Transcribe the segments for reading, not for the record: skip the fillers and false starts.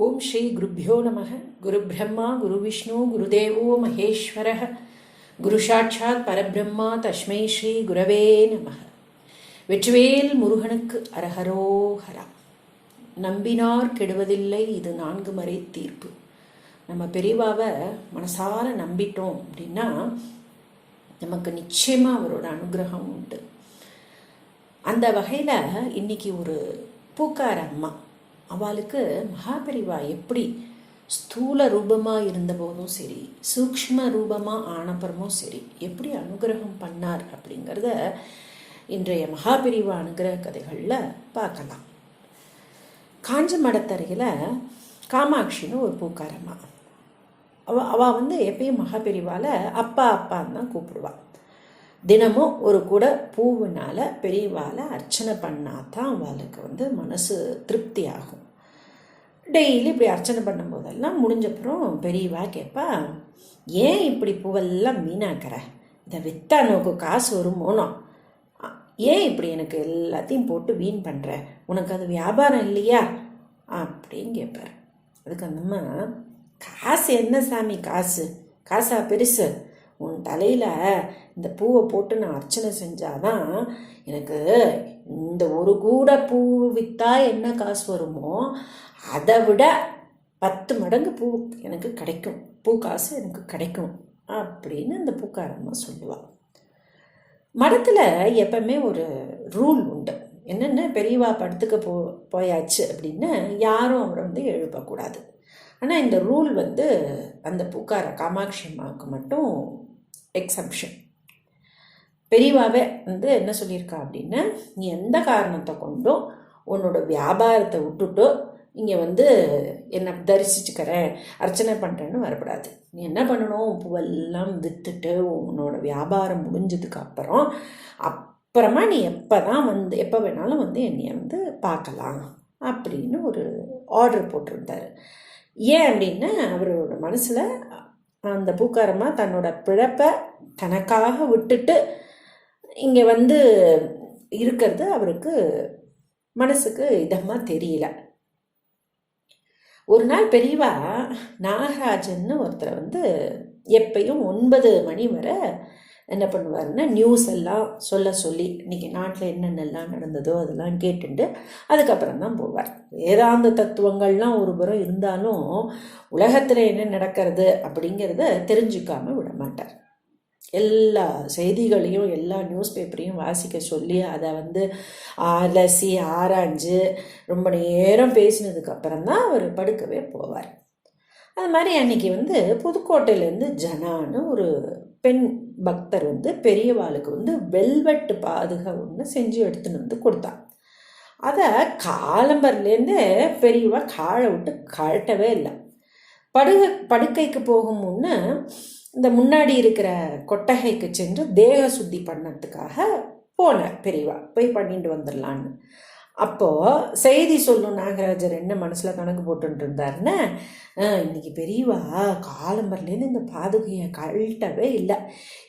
ஓம் ஸ்ரீ குருப்யோ நமः. குரு பிரம்மா குரு விஷ்ணு குருதேவோ மகேஸ்வரः. குரு சாட்சாத் பரபிரம்மா தஸ்மை ஸ்ரீ குரவே நமः. வெற்றிவேல் முருகனுக்கு அரஹரோஹரா. நம்பினார் கெடுவதில்லை, இது 4 மறை தீர்ப்பு. நம்ம பெரியவாவை மனசார நம்பிட்டோம் அப்படின்னா நமக்கு நிச்சயமாக அவரோட அனுகிரகம் உண்டு. அந்த வகையில் இன்னைக்கு ஒரு பூக்கார அம்மா, அவளுக்கு மகாபெரிவா எப்படி ஸ்தூல ரூபமாக இருந்தபோதும் சரி, சூக்ஷ்ம ரூபமாக ஆனப்புறமும் சரி, எப்படி அனுகிரகம் பண்ணார் அப்படிங்கிறத இன்றைய மகாபெரிவா அனுகிரக கதைகளில் பார்க்கலாம். காஞ்ச மடத்தருகில் காமாட்சின்னு ஒரு பூக்காரம்மா. அவள் எப்பயும் மகாபெரிவால் அப்பா அப்பான்னு தான் கூப்பிடுவாள். தினமும் ஒரு கூட பூவினால் பெரியவாளை அர்ச்சனை பண்ணாதான் அவளுக்கு மனசு திருப்தி ஆகும். டெய்லி இப்படி அர்ச்சனை பண்ணும்போதெல்லாம் முடிஞ்சப்புறம் பெரியவா கேட்பா, ஏன் இப்படி பூவெல்லாம் வீணாக்கிற? இதை விற்றா நோக்கு காசு வருமோனோ, ஏன் இப்படி எனக்கு எல்லாத்தையும் போட்டு வீண் பண்ணுற? உனக்கு அது வியாபாரம் இல்லையா அப்படின்னு கேட்பார். அதுக்கு அந்தம்மா, காசு என்ன சாமி, காசா பெருசு? உன் தலையில் இந்த பூவை போட்டு நான் அர்ச்சனை செஞ்சாதான் எனக்கு இந்த ஒரு கூட பூ விற்றா என்ன காசு வருமோ அதை விட 10 மடங்கு பூ எனக்கு கிடைக்கும், பூ காசு எனக்கு கிடைக்கும் அப்படின்னு அந்த பூக்காரம்மா சொல்லுவாள். மடத்தில் எப்பவுமே ஒரு ரூல் உண்டு. என்னென்ன, பெரியவா படத்துக்கு போயாச்சு அப்படின்னு யாரும் அவரை எழுப்பக்கூடாது. ஆனால் இந்த ரூல் அந்த பூக்கார காமாட்சி அம்மாவுக்கு மட்டும் எக்ஸம்ஷன். பெரியவாவே என்ன சொல்லியிருக்கா அப்படின்னா, நீ எந்த காரணத்தை கொண்டும் உன்னோட வியாபாரத்தை விட்டுட்டு இங்கே என்னை தரிசிச்சுக்கிறேன், அர்ச்சனை பண்ணுறேன்னு வரக்கூடாது. நீ என்ன பண்ணணும், பூவெல்லாம் விற்றுட்டு உன்னோட வியாபாரம் முடிஞ்சதுக்கு அப்புறமா நீ எப்போ வேணாலும் என்னை பார்க்கலாம் அப்படின்னு ஒரு ஆர்டர் போட்டிருந்தார். ஏன் அப்படின்னா, அவரோட மனசில் அந்த பூக்காரமாக தன்னோட பிழப்பை தனக்காக விட்டுட்டு இங்கே இருக்கிறது அவருக்கு மனசுக்கு இதமாக தெரியல. ஒரு நாள் பெரியவா நாகராஜன்னு ஒருத்தரை எப்பயும் 9 மணி வரை என்ன பண்ணுவாருன்னா, நியூஸ் எல்லாம் சொல்லி இன்றைக்கி நாட்டில் என்னென்னலாம் நடந்ததோ அதெல்லாம் கேட்டுட்டு அதுக்கப்புறம் தான் போவார். வேதாந்த தத்துவங்கள்லாம் ஒரு புறம் இருந்தாலும் உலகத்தில் என்ன நடக்கிறது அப்படிங்கிறத தெரிஞ்சுக்காமல் விட மாட்டார். எல்லா செய்திகளையும் எல்லா நியூஸ் பேப்பரையும் வாசிக்க சொல்லி அதை அலசி ஆராய்ஞ்சு ரொம்ப நேரம் பேசினதுக்கப்புறம் தான் அவர் படுக்கவே போவார். அது மாதிரி அன்றைக்கி புதுக்கோட்டையிலேருந்து ஜனான்னு ஒரு பெண் பக்தர் பெரியவாளுக்கு வெல்வெட்டு பாதுகை ஒன்று செஞ்சு எடுத்துன்னு கொடுத்தான். அதை காலம்பர்லேருந்தே பெரியவா காலை விட்டு கழட்டவே இல்லை. படுக்கைக்கு போகும் முன்னே இந்த முன்னாடி இருக்கிற கொட்டகைக்கு சென்று தேக சுத்தி பண்ணத்துக்காக போனார். பெரியவா போய் பண்ணிட்டு வந்துடலான்னு. அப்போது செய்தி சொல்லும் நாகராஜர் என்ன மனசில் கணக்கு போட்டுட்டு இருந்தாருன்னா, இன்றைக்கி பெரியவா காலம்பர்லேருந்து இந்த பாதுகையை கழட்டவே இல்லை,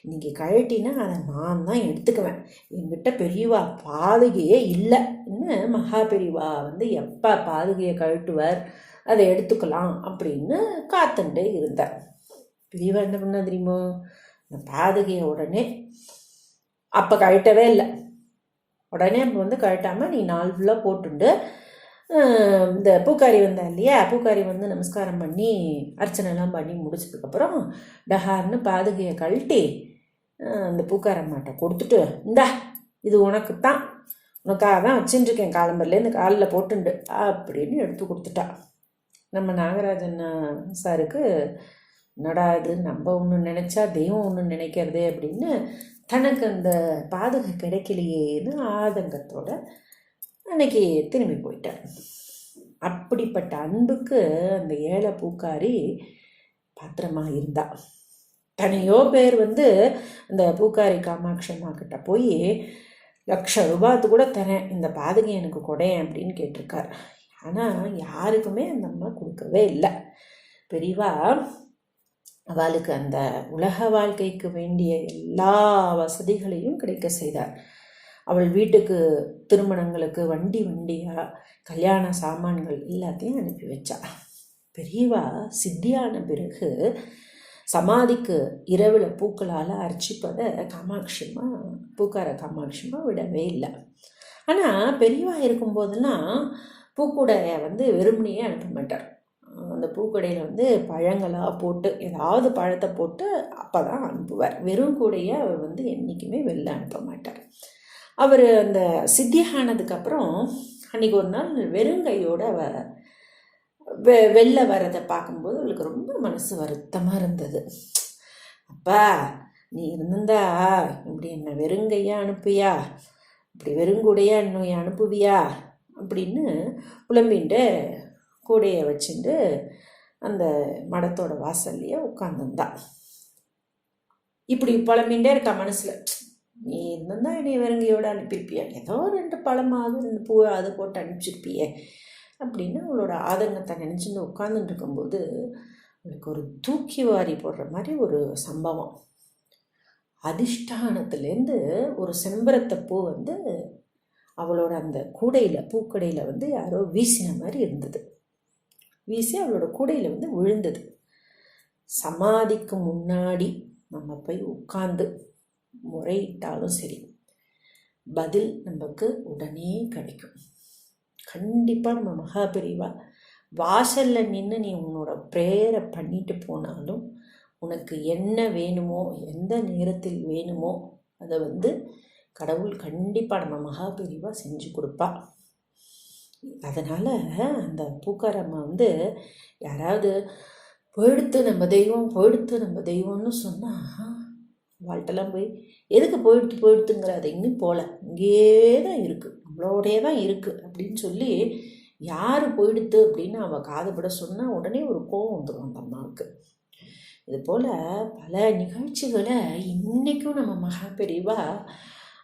இன்றைக்கி கழட்டினா அதை நான் தான் எடுத்துக்குவேன், என்கிட்ட பெரியவா பாதுகையே இல்லை. இன்னும் மகா பெரியவா எப்போ பாதுகையை கழட்டுவார், அதை எடுத்துக்கலாம் அப்படின்னு காத்துட்டே இருந்தார். பெரியவா என்ன பண்ணா தெரியுமோ, இந்த பாதுகையை உடனே அப்போ கழட்டவே இல்லை. உடனே அப்போ கழட்டாமல் நீ நாள் ஃபுல்லாக போட்டுண்டு இந்த பூக்காரி வந்தா இல்லையா, பூக்காரி நமஸ்காரம் பண்ணி அர்ச்சனைலாம் பண்ணி முடிச்சதுக்கப்புறம் டஹார்னு பாதுகையை கழட்டி அந்த பூக்காரம்மாட்ட கொடுத்துட்டு, இந்தா இது உனக்கு தான், உனக்காக தான் வச்சுட்டுருக்கேன், காலம்பரிலேருந்து காலில் போட்டுண்டு அப்படின்னு எடுத்து கொடுத்துட்டா. நம்ம நாகராஜன் சாருக்கு என்னடா இது, நம்ம ஒன்று நினச்சா தெய்வம் ஒன்று நினைக்கிறதே அப்படின்னு தனக்கு அந்த பாதுகை கிடைக்கலையேன்னு ஆதங்கத்தோட அன்னைக்கு திரும்பி போயிட்டார். அப்படிப்பட்ட அன்புக்கு அந்த ஏழை பூக்காரி பாத்திரமாக இருந்தா. தனையோ பேர் அந்த பூக்காரி காமாட்சி அம்மா கிட்ட போய் ₹1,00,000 கூட தரேன், இந்த பாதுகை எனக்கு கொடையேன் அப்படின்னு கேட்டிருக்கார். ஆனால் யாருக்குமே அந்த அம்மா கொடுக்கவே இல்லை. பெரியவா அவளுக்கு அந்த உலக வாழ்க்கைக்கு வேண்டிய எல்லா வசதிகளையும் கிடைக்க செய்தார். அவள் வீட்டுக்கு திருமணங்களுக்கு வண்டியாக கல்யாண சாமான்கள் எல்லாத்தையும் அனுப்பி வச்சா. பெரியவா சித்தியான பிறகு சமாதிக்கு இரவில் பூக்களால் அர்ச்சிப்பதை காமாட்சியம்மா பூக்கார காமாட்சியம்மா விடவே இல்லை. ஆனால் பெரியவா இருக்கும்போதெல்லாம் பூக்கூடையை வெறுமனையே அனுப்ப மாட்டார். அந்த பூக்கடையில் பழங்களாக போட்டு ஏதாவது பழத்தை போட்டு அப்போ தான் அனுப்புவார். வெறும் கூடையை அவர் என்றைக்குமே வெளில அனுப்ப மாட்டார். அவர் அந்த சித்தியானதுக்கப்புறம் அன்றைக்கி ஒரு நாள் வெறுங்கையோடு வெளில வரதை பார்க்கும்போது அவளுக்கு ரொம்ப மனசு வருத்தமாக இருந்தது. அப்பா, நீ இருந்திருந்தா இப்படி என்ன வெறுங்கையாக அனுப்பியா, இப்படி வெறுங்கூடையா இன்னும் அனுப்புவியா அப்படின்னு புலம்பின்ட்டு கூடையை வச்சுட்டு அந்த மடத்தோட வாசல்லையே உட்காந்துருந்தான். இப்படி புலம்பின்ண்டே இருக்கா மனசில். நீ இருந்திருந்தா என்னை வெறுங்கையோடு அனுப்பியிருப்பியா, ஏதோ 2 பழமாவது 2 பூவை அதை போட்டு அனுப்பிச்சிருப்பியே அப்படின்னு அவளோட ஆதங்கத்தை நினச்சிட்டு உட்காந்துட்டு இருக்கும்போது அவளுக்கு ஒரு தூக்கி வாரி போடுற மாதிரி ஒரு சம்பவம். அதிஷ்டானத்துலேருந்து ஒரு செம்பரத்தை பூ அவளோட அந்த கூடையில் பூக்கடையில் யாரோ வீசின மாதிரி இருந்தது. வீசி அவளோட கூடையில் விழுந்தது. சமாதிக்கு முன்னாடி நம்ம போய் உட்கார்ந்து முறையிட்டாலும் சரி, பதில் நமக்கு உடனே கிடைக்கும். கண்டிப்பாக நம்ம மகாபெரிவா வாசலில் நின்று நீ உன்னோட ப்ரேயரை பண்ணிட்டு போனாலும் உனக்கு என்ன வேணுமோ, எந்த நேரத்தில் வேணுமோ அதை கடவுள் கண்டிப்பாக நம்ம மகாபெரிவா செஞ்சு கொடுப்பா. அதனால் அந்த பூக்காரம்மா யாராவது போயிடுத்து நம்ம தெய்வம்னு சொன்னால் வாழ்ட்டெல்லாம் போய் எதுக்கு போயிடுத்துங்கிற, அதை இன்னும் போகல, இங்கேயே தான் இருக்குது, நம்மளோடையே தான் இருக்குது அப்படின்னு சொல்லி யார் போயிடுத்து அப்படின்னு அவள் காதுபட சொன்னால் உடனே ஒரு கோவம் வந்துடும் அந்த அம்மாவுக்கு. இது போல் பல நிகழ்ச்சிகளை இன்றைக்கும் நம்ம மகாபெரிவா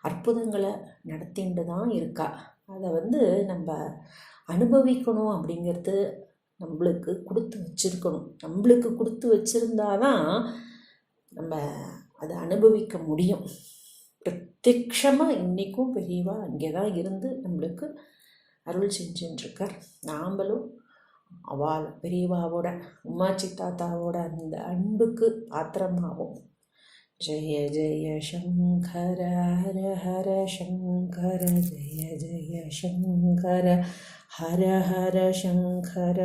அற்புதங்களை நடத்திட்டு தான் இருக்கா. அதை நம்ம அனுபவிக்கணும் அப்படிங்கிறது நம்மளுக்கு கொடுத்து வச்சுருக்கணும். நம்மளுக்கு கொடுத்து வச்சுருந்தாதான் நம்ம அதை அனுபவிக்க முடியும். பிரத்யக்ஷமாக இன்றைக்கும் பெரியவா அங்கே தான் இருந்து நம்மளுக்கு அருள் செஞ்சுட்டுருக்கார். நாம்பளும் அவள் பெரியவாவோட உமாச்சி தாத்தாவோட அந்த அன்புக்கு பாத்திரமாகும். ஜெய ஜெய சங்கர ஹர ஹர சங்கர, ஜெய ஜெய சங்கர ஹர ஹர சங்கர.